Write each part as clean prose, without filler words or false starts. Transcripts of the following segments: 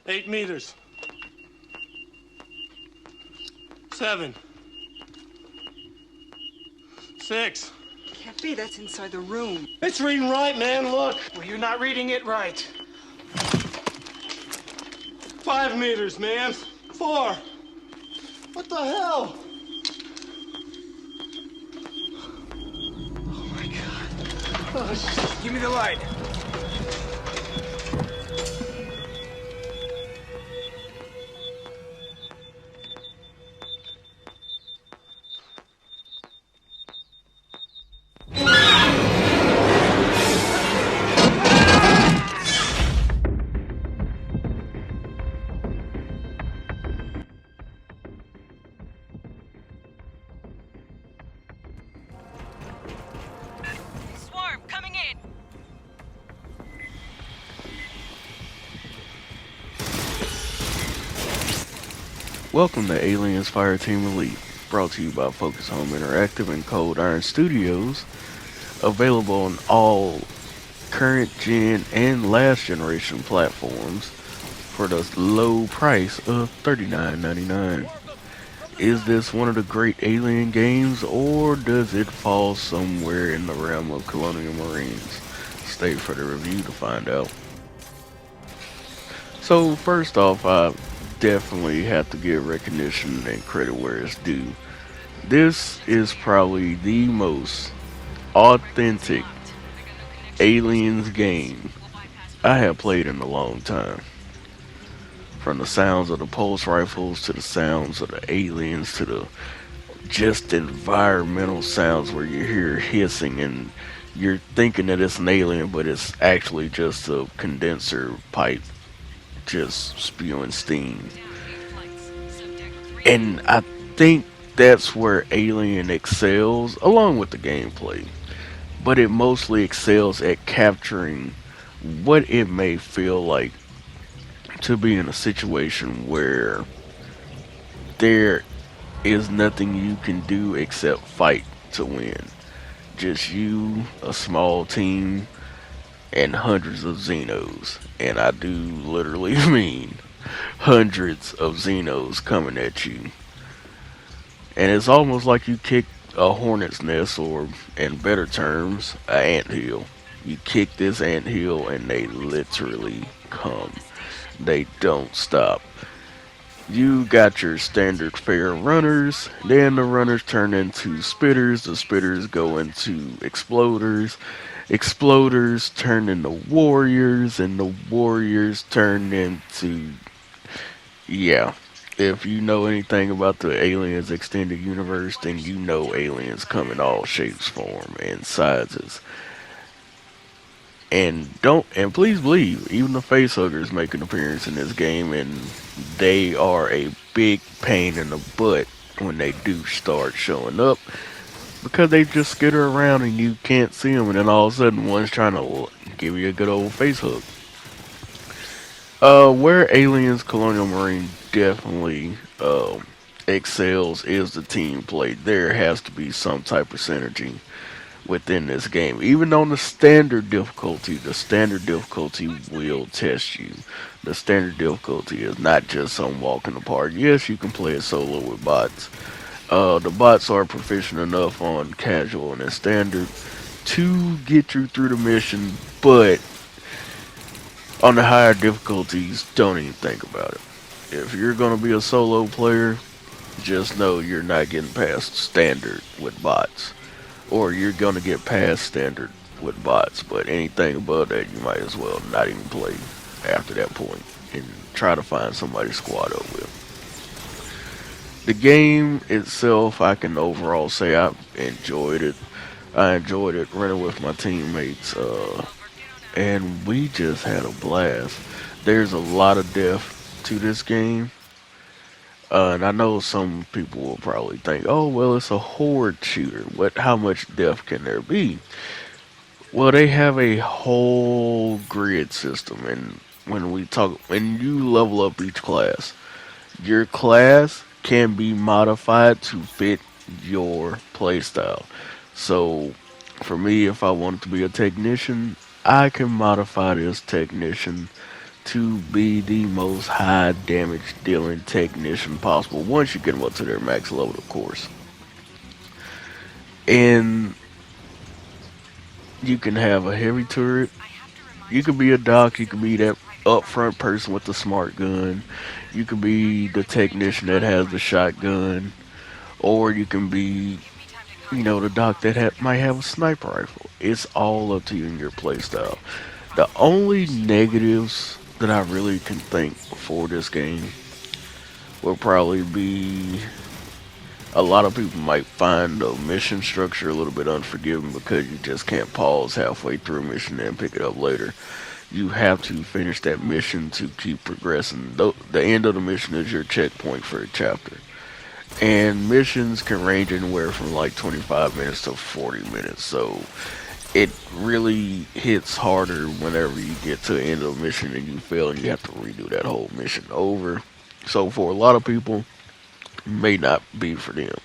8 meters. 7. 6. Can't be, that's inside the room. It's reading right, man, look. Well, you're not reading it right. 5 meters, man. 4. What the hell? Oh my God. Oh, shit. Give me the light. Swarm coming in. Welcome to Aliens Fireteam Elite, brought to you by Focus Home Interactive and Cold Iron Studios, available on all current gen and last generation platforms for the low price of $39.99. Is this one of the great Alien games, or does it fall somewhere in the realm of Colonial Marines? Stay for the review to find out. So first off, I definitely have to give recognition and credit where it's due. This is probably the most authentic Aliens game I have played in a long time. From the sounds of the pulse rifles to the sounds of the aliens to the just environmental sounds where you hear hissing and you're thinking that it's an alien, but it's actually just a condenser pipe just spewing steam. And I think that's where Alien excels, along with the gameplay. But it mostly excels at capturing what it may feel like to be in a situation where there is nothing you can do except fight to win. Just you, a small team, and hundreds of Xenos. And I do literally mean hundreds of Xenos coming at you. And it's almost like you kick a hornet's nest, or in better terms, an anthill. You kick this anthill and they literally come. They don't stop. You got your standard fare runners, then the runners turn into spitters, the spitters go into exploders, exploders turn into warriors, and the warriors turn into, yeah. If you know anything about the Aliens extended universe, then you know aliens come in all shapes, form, and sizes. And please believe, even the facehuggers make an appearance in this game, and they are a big pain in the butt when they do start showing up, because they just skitter around and you can't see them, and then all of a sudden one's trying to give you a good old face hug. Where Aliens Colonial Marine definitely excels is the team play. There has to be some type of synergy within this game. Even on the standard difficulty will test you. The standard difficulty is not just some walk in the park. Yes, you can play it solo with bots. The bots are proficient enough on casual and standard to get you through the mission, but on the higher difficulties, don't even think about it. If you're going to be a solo player, just know you're not getting past standard with bots. Or you're going to get past standard with bots, but anything above that you might as well not even play after that point and try to find somebody to squad up with. The game itself, I can overall say I enjoyed it. I enjoyed it running with my teammates, and we just had a blast. There's a lot of depth to this game. And I know some people will probably think, oh, well, it's a horde shooter. How much depth can there be? Well, they have a whole grid system. And when you level up each class, your class can be modified to fit your playstyle. So, for me, if I wanted to be a technician, I can modify this technician to be the most high damage dealing technician possible once you get them up to their max level, of course. And you can have a heavy turret. You could be a doc. You could be that upfront person with the smart gun. You could be the technician that has the shotgun, or you can be, the doc that might have a sniper rifle. It's all up to you and your playstyle. The only negatives that I really can think for this game will probably be a lot of people might find the mission structure a little bit unforgiving because you just can't pause halfway through a mission and pick it up later. You have to finish that mission to keep progressing. The end of the mission is your checkpoint for a chapter. And missions can range anywhere from like 25 minutes to 40 minutes. So it really hits harder whenever you get to the end of a mission and you fail and you have to redo that whole mission over. So for a lot of people, it may not be for them.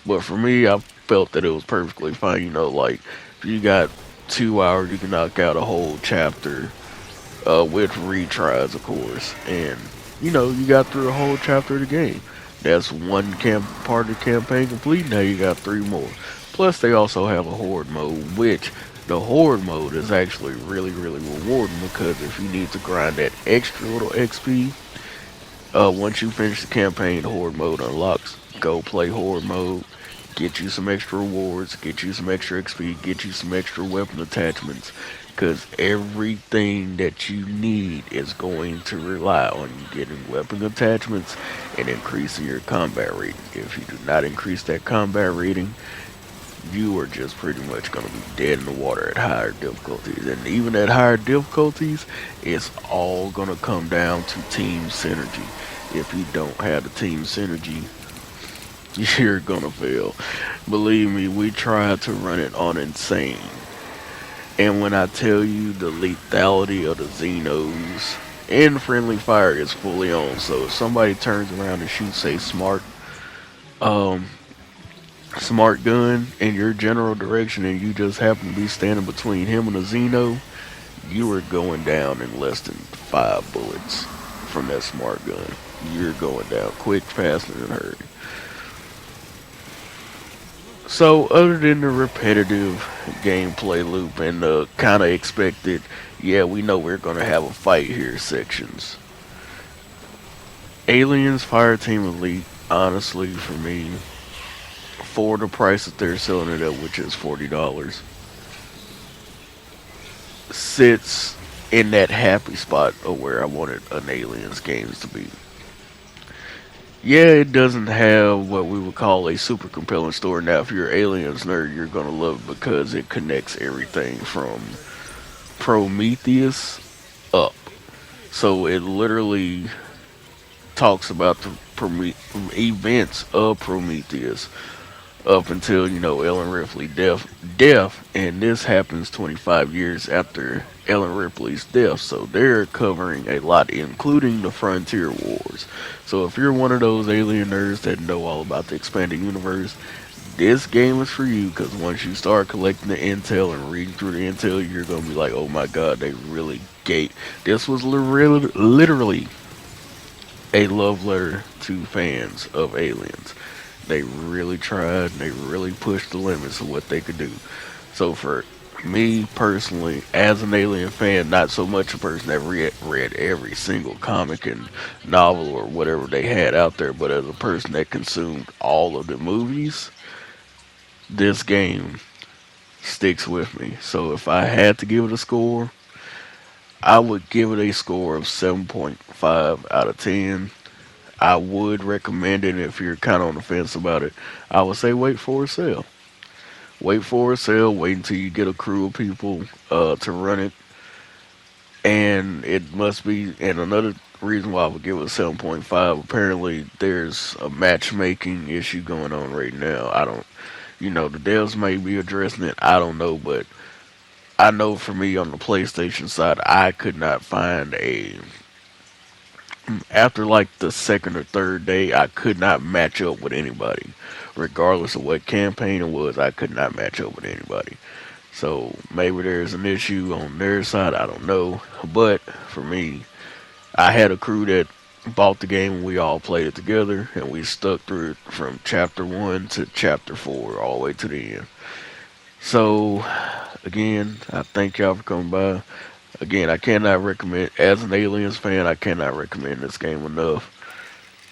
But for me, I felt that it was perfectly fine. Like if you got 2 hours, you can knock out a whole chapter with retries, of course. And you got through a whole chapter of the game. That's one part of the campaign complete. Now you got 3 more. Plus, they also have a horde mode, which the horde mode is actually really, really rewarding because if you need to grind that extra little XP, once you finish the campaign, the horde mode unlocks. Go play horde mode, get you some extra rewards, get you some extra XP, get you some extra weapon attachments, because everything that you need is going to rely on you getting weapon attachments and increasing your combat rating. If you do not increase that combat rating, you are just pretty much going to be dead in the water at higher difficulties. And even at higher difficulties, it's all going to come down to team synergy. If you don't have the team synergy, you're going to fail. Believe me, we tried to run it on insane. And when I tell you the lethality of the Xenos and friendly fire is fully on, so if somebody turns around and shoots a um, smart gun in your general direction and you just happen to be standing between him and a Xeno, you are going down in less than 5 bullets from that smart gun. You're going down quick, fast, and in a hurry. So, other than the repetitive gameplay loop and the kind of expected, yeah, we know we're going to have a fight here sections, Aliens Fireteam Elite, honestly, for me, for the price that they're selling it at, which is $40, sits in that happy spot of where I wanted an Aliens games to be. Yeah, it doesn't have what we would call a super compelling story. Now, if you're an Aliens nerd, you're going to love it because it connects everything from Prometheus up. So it literally talks about the events of Prometheus up until Ellen Ripley death, and this happens 25 years after Ellen Ripley's death. So they're covering a lot, including the Frontier Wars. So if you're one of those alien nerds that know all about the expanded universe, this game is for you, because once you start collecting the intel and reading through the intel, you're gonna be like, oh my god, they really gate. This was literally a love letter to fans of Aliens. They really tried and they really pushed the limits of what they could do. So for me personally, as an Alien fan, not so much a person that read every single comic and novel or whatever they had out there, but as a person that consumed all of the movies, this game sticks with me. So if I had to give it a score, I would give it a score of 7.5 out of 10. I would recommend it if you're kind of on the fence about it. I would say wait for a sale. Wait for a sale. Wait until you get a crew of people to run it. And it must be. And another reason why I would give it a 7.5. Apparently, there's a matchmaking issue going on right now. I don't. The devs may be addressing it. I don't know, but I know for me on the PlayStation side, I could not find a. After like the second or third day, I could not match up with anybody. Regardless of what campaign it was, I could not match up with anybody. So maybe there's an issue on their side, I don't know. But for me, I had a crew that bought the game and we all played it together, and we stuck through it from chapter 1 to chapter 4 all the way to the end. So again, I thank y'all for coming by. Again, I cannot recommend, as an Aliens fan, I cannot recommend this game enough.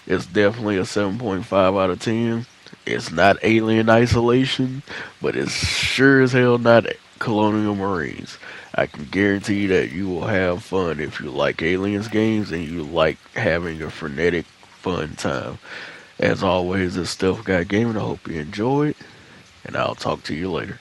It's definitely a 7.5 out of 10. It's not Alien Isolation, but it's sure as hell not Colonial Marines. I can guarantee that you will have fun if you like Aliens games and you like having a frenetic, fun time. As always, this Stealth Guy Gaming. I hope you enjoyed, and I'll talk to you later.